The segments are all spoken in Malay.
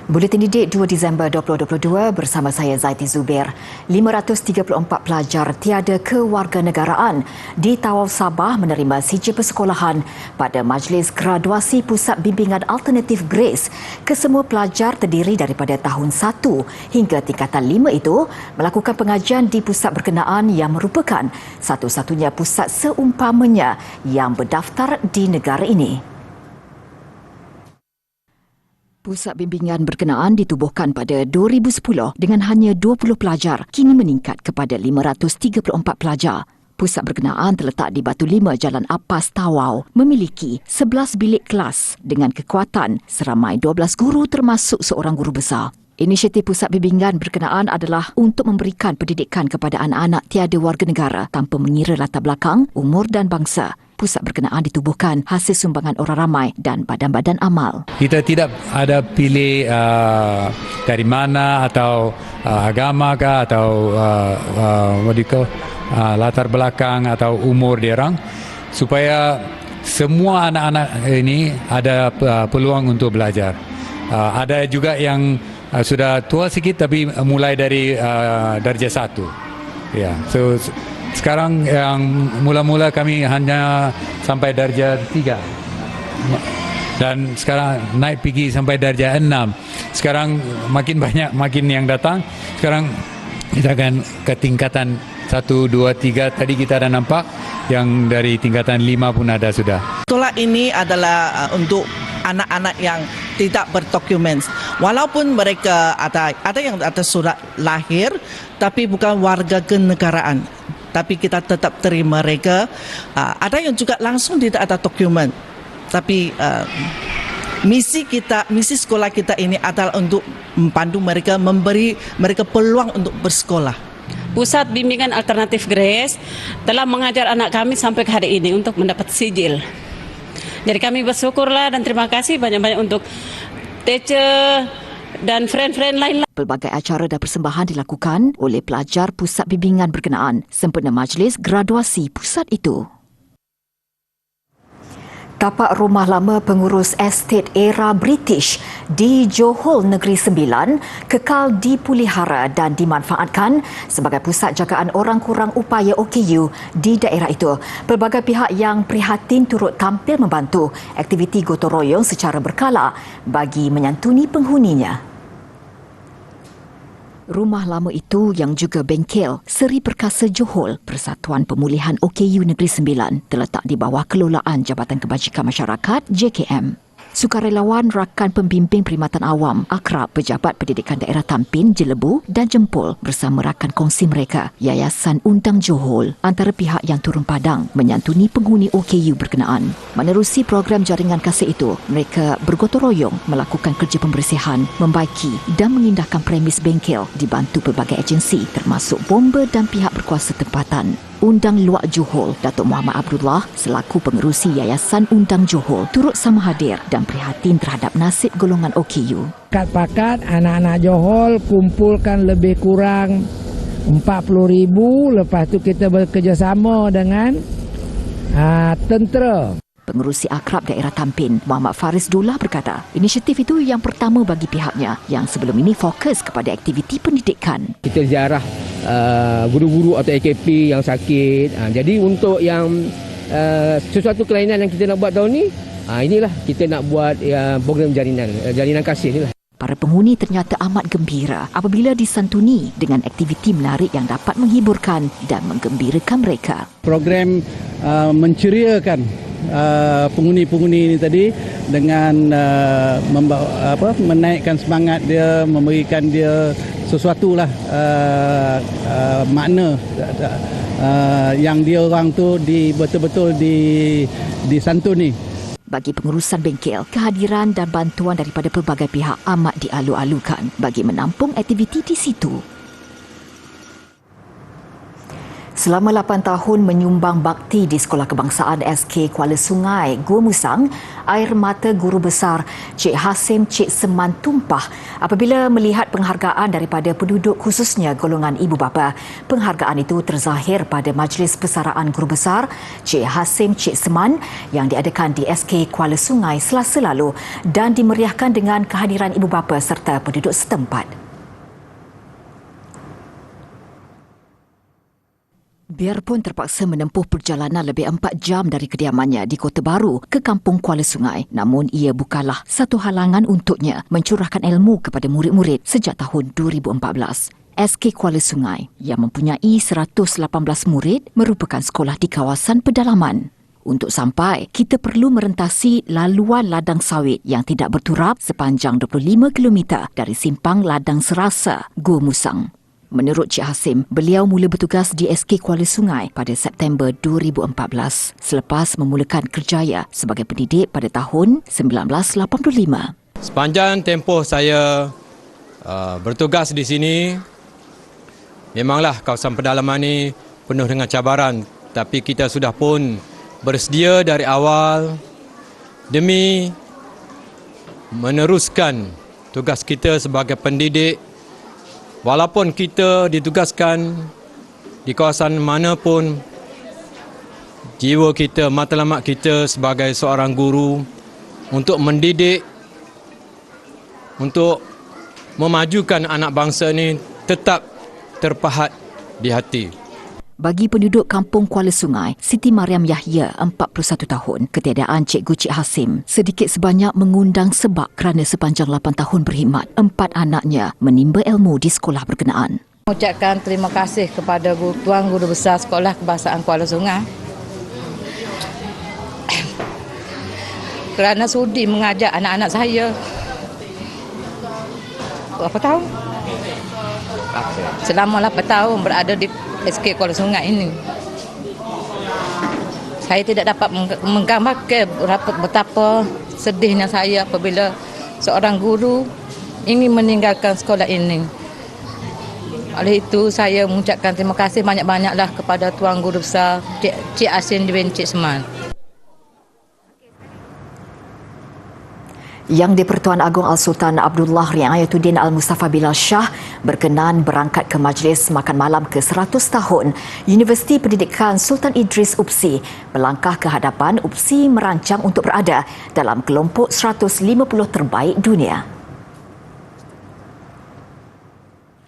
Buletin Didik 2 Disember 2022 bersama saya Zaiti Zubair. 534 pelajar tiada kewarganegaraan di Tawau Sabah menerima sijil persekolahan pada Majlis Graduasi Pusat Bimbingan Alternatif Grace. Kesemua pelajar terdiri daripada tahun 1 hingga tingkatan 5 itu melakukan pengajian di pusat berkenaan yang merupakan satu-satunya pusat seumpamanya yang berdaftar di negara ini. Pusat bimbingan berkenaan ditubuhkan pada 2010 dengan hanya 20 pelajar, kini meningkat kepada 534 pelajar. Pusat berkenaan terletak di Batu Lima, Jalan Apas, Tawau, memiliki 11 bilik kelas dengan kekuatan seramai 12 guru termasuk seorang guru besar. Inisiatif Pusat Bimbingan Berkenaan adalah untuk memberikan pendidikan kepada anak-anak tiada warga negara tanpa mengira latar belakang, umur dan bangsa. Pusat berkenaan ditubuhkan hasil sumbangan orang ramai dan badan-badan amal. Kita tidak ada pilih dari mana atau agama kah atau latar belakang atau umur dia orang, supaya semua anak-anak ini ada peluang untuk belajar. Ada juga yang sudah tua sikit tapi mulai dari darjah 1. Ya, so sekarang yang mula-mula kami hanya sampai darjah 3. Dan sekarang naik pergi sampai darjah 6. Sekarang makin banyak makin yang datang. Sekarang kita akan ke tingkatan 1, 2, 3. Tadi kita ada nampak yang dari tingkatan 5 pun ada sudah. Sekolah ini adalah untuk anak-anak yang tidak berdokumen. Walaupun mereka ada yang ada surat lahir tapi bukan warga kenegaraan. Tapi kita tetap terima mereka. Ada yang juga langsung tidak ada dokumen. Tapi misi sekolah kita ini adalah untuk membantu mereka, memberi mereka peluang untuk bersekolah. Pusat Bimbingan Alternatif Grace telah mengajar anak kami sampai ke hari ini untuk mendapat sijil. Jadi kami bersyukurlah dan terima kasih banyak-banyak untuk teacher dan friend-friend lain. Pelbagai acara dan persembahan dilakukan oleh pelajar Pusat Bimbingan Berkenaan sempena majlis graduasi pusat itu. Tapak rumah lama pengurus estet era British di Johor Negeri Sembilan kekal dipulihara dan dimanfaatkan sebagai pusat jagaan orang kurang upaya OKU di daerah itu. Pelbagai pihak yang prihatin turut tampil membantu aktiviti gotong royong secara berkala bagi menyantuni penghuninya. Rumah lama itu yang juga bengkel Seri Perkasa Johor, Persatuan Pemulihan OKU Negeri Sembilan, terletak di bawah kelolaan Jabatan Kebajikan Masyarakat JKM. Sukarelawan rakan pembimbing perkhidmatan awam, akrab pejabat pendidikan daerah Tampin, Jelebu dan Jempol bersama rakan kongsi mereka, Yayasan Undang Johor, antara pihak yang turun padang menyantuni penghuni OKU berkenaan. Menerusi program jaringan kasih itu, mereka bergotong royong melakukan kerja pembersihan, membaiki dan mengindahkan premis bengkel dibantu pelbagai agensi termasuk bomba dan pihak berkuasa tempatan. Undang Luak Johor, Datuk Muhammad Abdullah selaku pengerusi Yayasan Undang Johor turut sama hadir dan prihatin terhadap nasib golongan OKU. Pakat anak-anak Johor kumpulkan lebih kurang 40,000, lepas tu kita bekerjasama dengan tentera. Pengerusi akrab daerah Tampin, Muhammad Faris Dullah berkata, inisiatif itu yang pertama bagi pihaknya yang sebelum ini fokus kepada aktiviti pendidikan. Kita ziarah guru-guru atau AKP yang sakit. Jadi untuk yang sesuatu kelainan yang kita nak buat tahun ni, inilah kita nak buat program jalinan kasih inilah. Para penghuni ternyata amat gembira apabila disantuni dengan aktiviti menarik yang dapat menghibur dan menggembirakan mereka. Program menceriakan penghuni-penghuni ini tadi dengan menaikkan semangat dia, memberikan dia sesuatulah makna yang dia orang tu betul-betul disantuni. Bagi pengurusan bengkel, kehadiran dan bantuan daripada pelbagai pihak amat dialu-alukan bagi menampung aktiviti di situ. Selama 8 tahun menyumbang bakti di Sekolah Kebangsaan SK Kuala Sungai, Gua Musang, air mata guru besar Cik Hasim Cik Seman tumpah apabila melihat penghargaan daripada penduduk khususnya golongan ibu bapa. Penghargaan itu terzahir pada Majlis Persaraan Guru Besar Cik Hasim Cik Seman yang diadakan di SK Kuala Sungai Selasa lalu dan dimeriahkan dengan kehadiran ibu bapa serta penduduk setempat. Biarpun terpaksa menempuh perjalanan lebih 4 jam dari kediamannya di Kota Baru ke Kampung Kuala Sungai, namun ia bukanlah satu halangan untuknya mencurahkan ilmu kepada murid-murid sejak tahun 2014. SK Kuala Sungai yang mempunyai 118 murid merupakan sekolah di kawasan pedalaman. Untuk sampai, kita perlu merentasi laluan ladang sawit yang tidak berturap sepanjang 25 km dari simpang Ladang Serasa, Gua Musang. Menurut Cik Hasim, beliau mula bertugas di SK Kuala Sungai pada September 2014 selepas memulakan kerjaya sebagai pendidik pada tahun 1985. Sepanjang tempoh saya bertugas di sini, memanglah kawasan pedalaman ini penuh dengan cabaran, tapi kita sudah pun bersedia dari awal demi meneruskan tugas kita sebagai pendidik. Walaupun kita ditugaskan di kawasan mana pun, jiwa kita, matlamat kita sebagai seorang guru untuk mendidik, untuk memajukan anak bangsa ini tetap terpahat di hati. Bagi penduduk Kampung Kuala Sungai, Siti Mariam Yahya, 41 tahun, ketiadaan Cikgu Cik Hasim sedikit sebanyak mengundang sebab kerana sepanjang 8 tahun berkhidmat, 4 anaknya menimba ilmu di sekolah berkenaan. Ucapkan terima kasih kepada Tuan Guru Besar Sekolah Kebangsaan Kuala Sungai kerana sudi mengajar anak-anak saya. Berapa tahun? Selama 8 tahun berada di SK Kuala Sungai ini. Saya tidak dapat menggambarkan betapa sedihnya saya apabila seorang guru ingin meninggalkan sekolah ini. Oleh itu saya mengucapkan terima kasih banyak-banyaklah kepada Tuan Guru Besar Cik Hasim bin Cik Seman. Yang di-Pertuan Agong Al-Sultan Abdullah Riayatuddin Al-Mustafa Bilal Shah berkenan berangkat ke Majlis Makan Malam ke-100 tahun Universiti Pendidikan Sultan Idris UPSI melangkah ke hadapan UPSI merancang untuk berada dalam kelompok 150 terbaik dunia.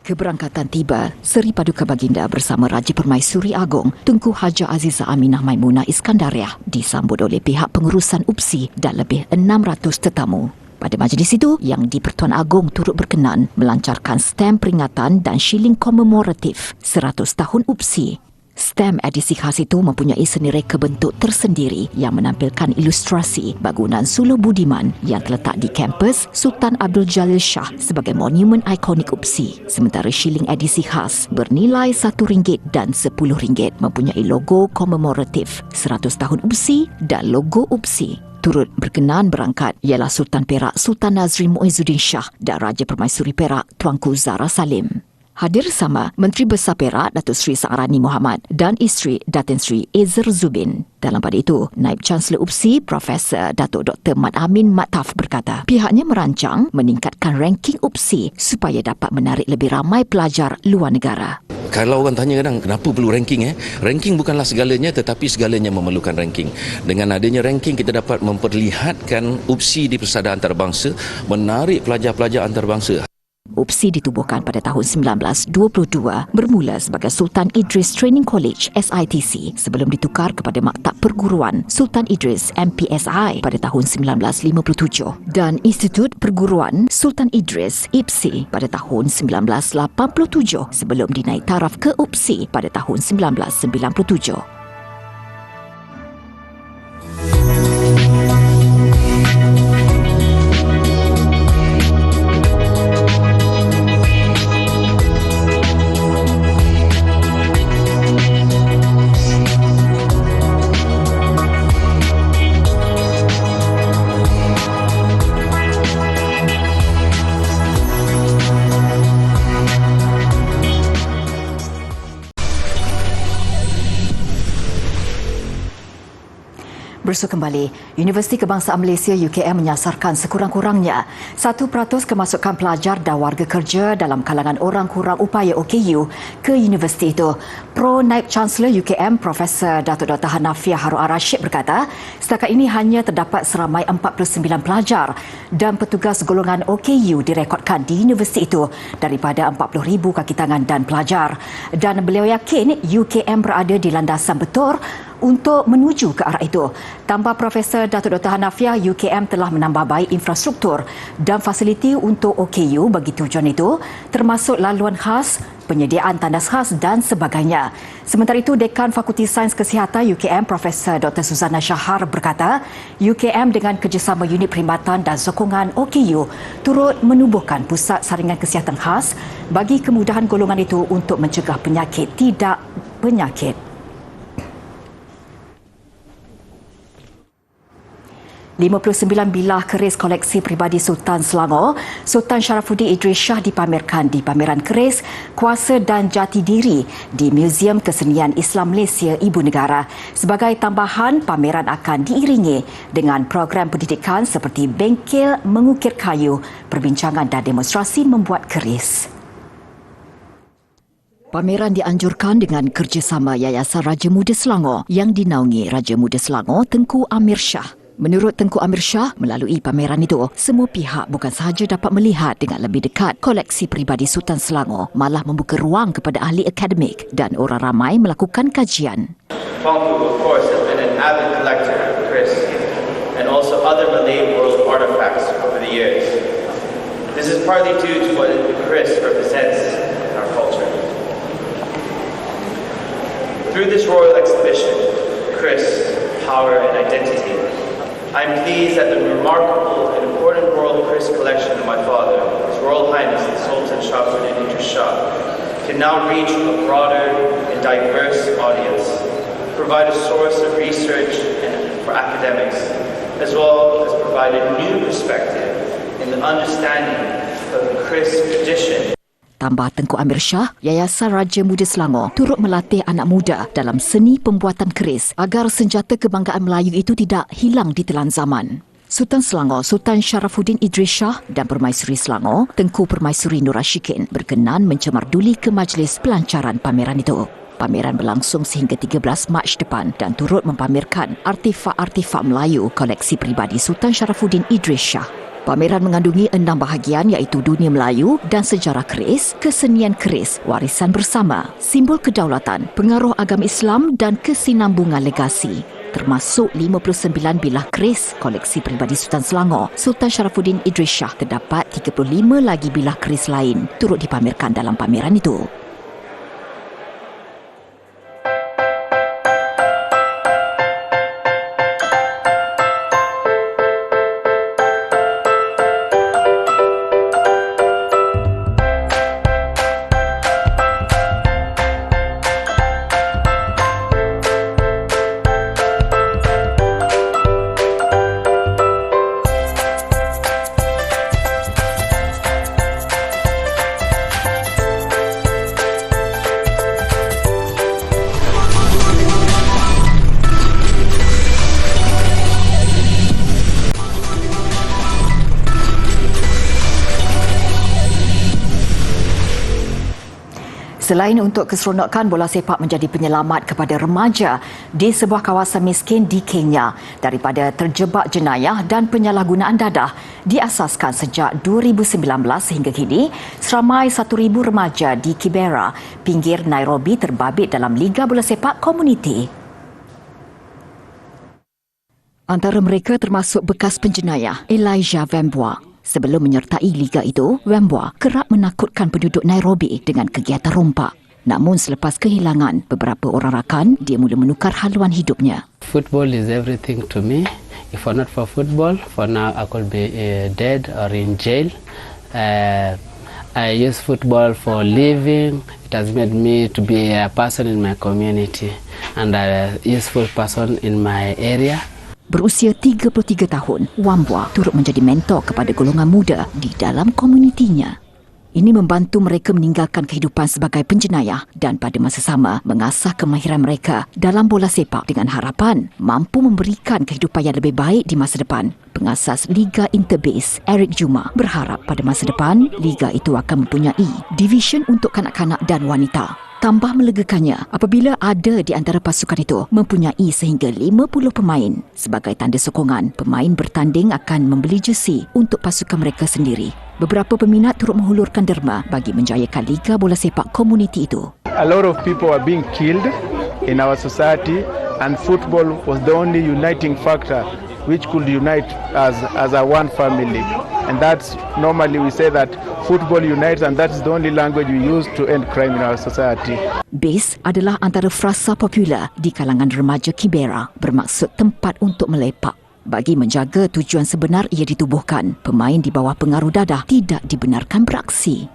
Keberangkatan tiba Seri Paduka Baginda bersama Raja Permaisuri Agong Tunku Haja Azizah Aminah Maimunah Iskandariah disambut oleh pihak pengurusan UPSI dan lebih 600 tetamu. Pada majlis itu, Yang di-Pertuan Agong turut berkenan melancarkan stem peringatan dan shilling komemoratif 100 tahun UPSI. Stem edisi khas itu mempunyai seni reka bentuk tersendiri yang menampilkan ilustrasi bangunan Suluh Budiman yang terletak di kampus Sultan Abdul Jalil Shah sebagai monumen ikonik UPSI. Sementara shilling edisi khas bernilai RM1 dan RM10 mempunyai logo komemoratif 100 tahun UPSI dan logo UPSI. Turut berkenan berangkat ialah Sultan Perak Sultan Nazri Muizzuddin Shah dan Raja Permaisuri Perak Tuanku Zara Salim. Hadir sama Menteri Besar Perak Datuk Seri Saarani Muhammad dan isteri Datin Seri Ezer Zubin. Dalam pada itu, Naib Chancellor UPSI Profesor Datuk Dr. Mat Amin Mataf berkata pihaknya merancang meningkatkan ranking UPSI supaya dapat menarik lebih ramai pelajar luar negara. Kalau orang tanya kadang kenapa perlu ranking? Ranking bukanlah segalanya tetapi segalanya memerlukan ranking. Dengan adanya ranking kita dapat memperlihatkan UPSI di persada antarabangsa, menarik pelajar-pelajar antarabangsa. UPSI ditubuhkan pada tahun 1922 bermula sebagai Sultan Idris Training College SITC sebelum ditukar kepada Maktab Perguruan Sultan Idris MPSI pada tahun 1957 dan Institut Perguruan Sultan Idris IPSI pada tahun 1987 sebelum dinaik taraf ke UPSI pada tahun 1997. Bersua kembali, Universiti Kebangsaan Malaysia UKM menyasarkan sekurang-kurangnya 1% kemasukan pelajar dan warga kerja dalam kalangan orang kurang upaya OKU ke universiti itu. Pro Naib Chancellor UKM Profesor Datuk Dr. Hanafiah Harun Ar-Rashid berkata, setakat ini hanya terdapat seramai 49 pelajar dan petugas golongan OKU direkodkan di universiti itu daripada 40,000 kaki tangan dan pelajar. Dan beliau yakin UKM berada di landasan betul untuk menuju ke arah itu. Tambah Profesor Datuk Dr. Hanafiah, UKM telah menambah baik infrastruktur dan fasiliti untuk OKU bagi tujuan itu, termasuk laluan khas, penyediaan tandas khas dan sebagainya. Sementara itu, Dekan Fakulti Sains Kesihatan UKM Profesor Dr. Suzana Shahar berkata, UKM dengan kerjasama unit perkhidmatan dan sokongan OKU turut menubuhkan pusat saringan kesihatan khas bagi kemudahan golongan itu untuk mencegah penyakit tidak penyakit. 59 bilah keris koleksi peribadi Sultan Selangor, Sultan Sharafuddin Idris Shah dipamerkan di pameran keris Kuasa dan Jati Diri di Muzium Kesenian Islam Malaysia Ibu Negara. Sebagai tambahan, pameran akan diiringi dengan program pendidikan seperti bengkel mengukir kayu, perbincangan dan demonstrasi membuat keris. Pameran dianjurkan dengan kerjasama Yayasan Raja Muda Selangor yang dinaungi Raja Muda Selangor Tengku Amir Shah. Menurut Tengku Amir Shah, melalui pameran itu, semua pihak bukan sahaja dapat melihat dengan lebih dekat koleksi peribadi Sultan Selangor, malah membuka ruang kepada ahli akademik dan orang ramai melakukan kajian. Tengku, of course, has been an avid collector of Chris and also other Malay world artifacts over the years. This is partly due to what Chris represents in our culture. Through this royal exhibition, Chris, Power and Identity, I am pleased that the remarkable and important royal Chris collection of my father, His Royal Highness the Sultan Sharafuddin Idris Shah, can now reach a broader and diverse audience, provide a source of research for academics, as well as provide a new perspective in the understanding of the Chris tradition. Tambah Tengku Amir Shah, Yayasan Raja Muda Selangor turut melatih anak muda dalam seni pembuatan keris agar senjata kebanggaan Melayu itu tidak hilang di telan zaman. Sultan Selangor, Sultan Sharafuddin Idris Shah dan Permaisuri Selangor, Tengku Permaisuri Nur Ashikin berkenan mencemarduli ke majlis pelancaran pameran itu. Pameran berlangsung sehingga 13 Mac depan dan turut mempamerkan artifak-artifak Melayu koleksi peribadi Sultan Sharafuddin Idris Shah. Pameran mengandungi 6 bahagian iaitu dunia Melayu dan sejarah keris, kesenian keris, warisan bersama, simbol kedaulatan, pengaruh agama Islam dan kesinambungan legasi. Termasuk 59 bilah keris koleksi peribadi Sultan Selangor, Sultan Sharafuddin Idris Shah. Terdapat 35 lagi bilah keris lain turut dipamerkan dalam pameran itu. Selain untuk keseronokan, bola sepak menjadi penyelamat kepada remaja di sebuah kawasan miskin di Kenya daripada terjebak jenayah dan penyalahgunaan dadah. Diasaskan sejak 2019 hingga kini, seramai 1,000 remaja di Kibera, pinggir Nairobi terbabit dalam Liga Bola Sepak Komuniti. Antara mereka termasuk bekas penjenayah Elijah Wambua. Sebelum menyertai liga itu, Wambua kerap menakutkan penduduk Nairobi dengan kegiatan rompak. Namun selepas kehilangan beberapa orang rakan, dia mula menukar haluan hidupnya. Football is everything to me. If not for football, for now I could be dead or in jail. I use football for living. It has made me to be a person in my community and a useful person in my area. Berusia 33 tahun, Wambua turut menjadi mentor kepada golongan muda di dalam komunitinya. Ini membantu mereka meninggalkan kehidupan sebagai penjenayah dan pada masa sama mengasah kemahiran mereka dalam bola sepak dengan harapan mampu memberikan kehidupan yang lebih baik di masa depan. Pengasas Liga Interbase, Eric Juma, berharap pada masa depan Liga itu akan mempunyai division untuk kanak-kanak dan wanita. Tambah melegakannya apabila ada di antara pasukan itu mempunyai sehingga 50 pemain. Sebagai tanda sokongan, pemain bertanding akan membeli jersey untuk pasukan mereka sendiri. Beberapa peminat turut menghulurkan derma bagi menjayakan Liga Bola Sepak Komuniti itu. A lot of people are being killed in our society and football was the only uniting factor which could unite as a one family. And that's normally we say that football unites and that's the only language we use to end crime in our society. Base adalah antara frasa popular di kalangan remaja Kibera bermaksud tempat untuk melepak. Bagi menjaga tujuan sebenar ia ditubuhkan, pemain di bawah pengaruh dadah tidak dibenarkan beraksi.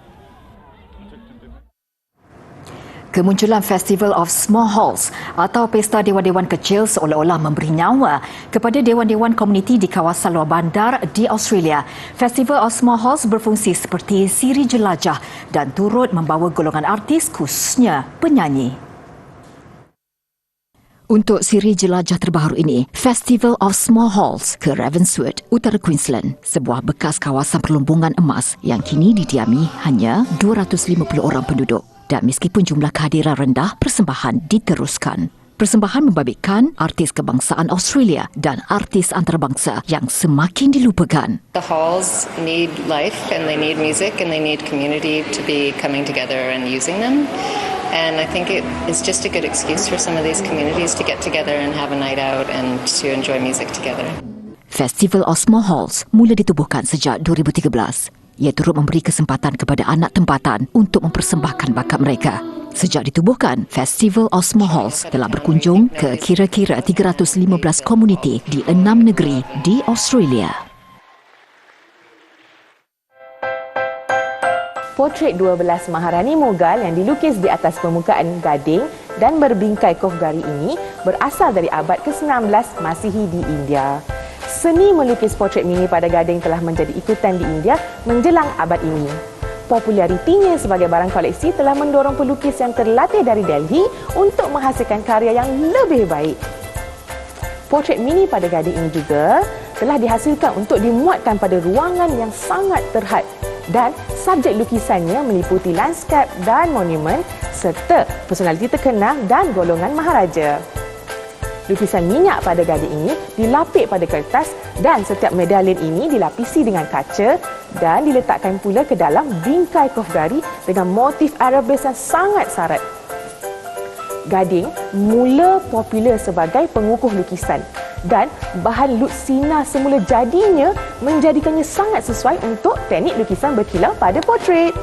Kemunculan Festival of Small Halls atau pesta dewan-dewan kecil seolah-olah memberi nyawa kepada dewan-dewan komuniti di kawasan luar bandar di Australia. Festival of Small Halls berfungsi seperti siri jelajah dan turut membawa golongan artis khususnya penyanyi. Untuk siri jelajah terbaru ini, Festival of Small Halls ke Ravenswood, Utara Queensland, sebuah bekas kawasan perlumbungan emas yang kini didiami hanya 250 orang penduduk. Dan meskipun jumlah kehadiran rendah, persembahan diteruskan. Persembahan membabitkan artis kebangsaan Australia dan artis antarabangsa yang semakin dilupakan. The halls need life and they need music and they need community to be coming together and using them. And I think it is just a good excuse for some of these communities to get together and have a night out and to enjoy music together. Festival of Small Halls mula ditubuhkan sejak 2013. Ia turut memberi kesempatan kepada anak tempatan untuk mempersembahkan bakat mereka. Sejak ditubuhkan, Festival of Small Halls telah berkunjung ke kira-kira 315 komuniti di 6 negeri di Australia. Portret 12 Maharani Mughal yang dilukis di atas permukaan gading dan berbingkai kofgari ini berasal dari abad ke-19 Masihi di India. Seni melukis portret mini pada gading telah menjadi ikutan di India menjelang abad ini. Popularitinya sebagai barang koleksi telah mendorong pelukis yang terlatih dari Delhi untuk menghasilkan karya yang lebih baik. Portret mini pada gading ini juga telah dihasilkan untuk dimuatkan pada ruangan yang sangat terhad dan subjek lukisannya meliputi lanskap dan monumen serta personaliti terkenal dan golongan maharaja. Lukisan minyak pada gading ini dilapik pada kertas dan setiap medallion ini dilapisi dengan kaca dan diletakkan pula ke dalam bingkai kofgari dengan motif arabes yang sangat syarat. Gading mula popular sebagai pengukuh lukisan dan bahan lutsina semula jadinya menjadikannya sangat sesuai untuk teknik lukisan berkilau pada portret.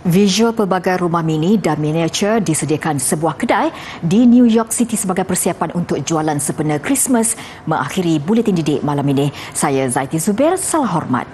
Visual pelbagai rumah mini dan miniatur disediakan sebuah kedai di New York City sebagai persiapan untuk jualan sempena Christmas mengakhiri Buletin Didik malam ini. Saya Zaiti Zubair, salam hormat.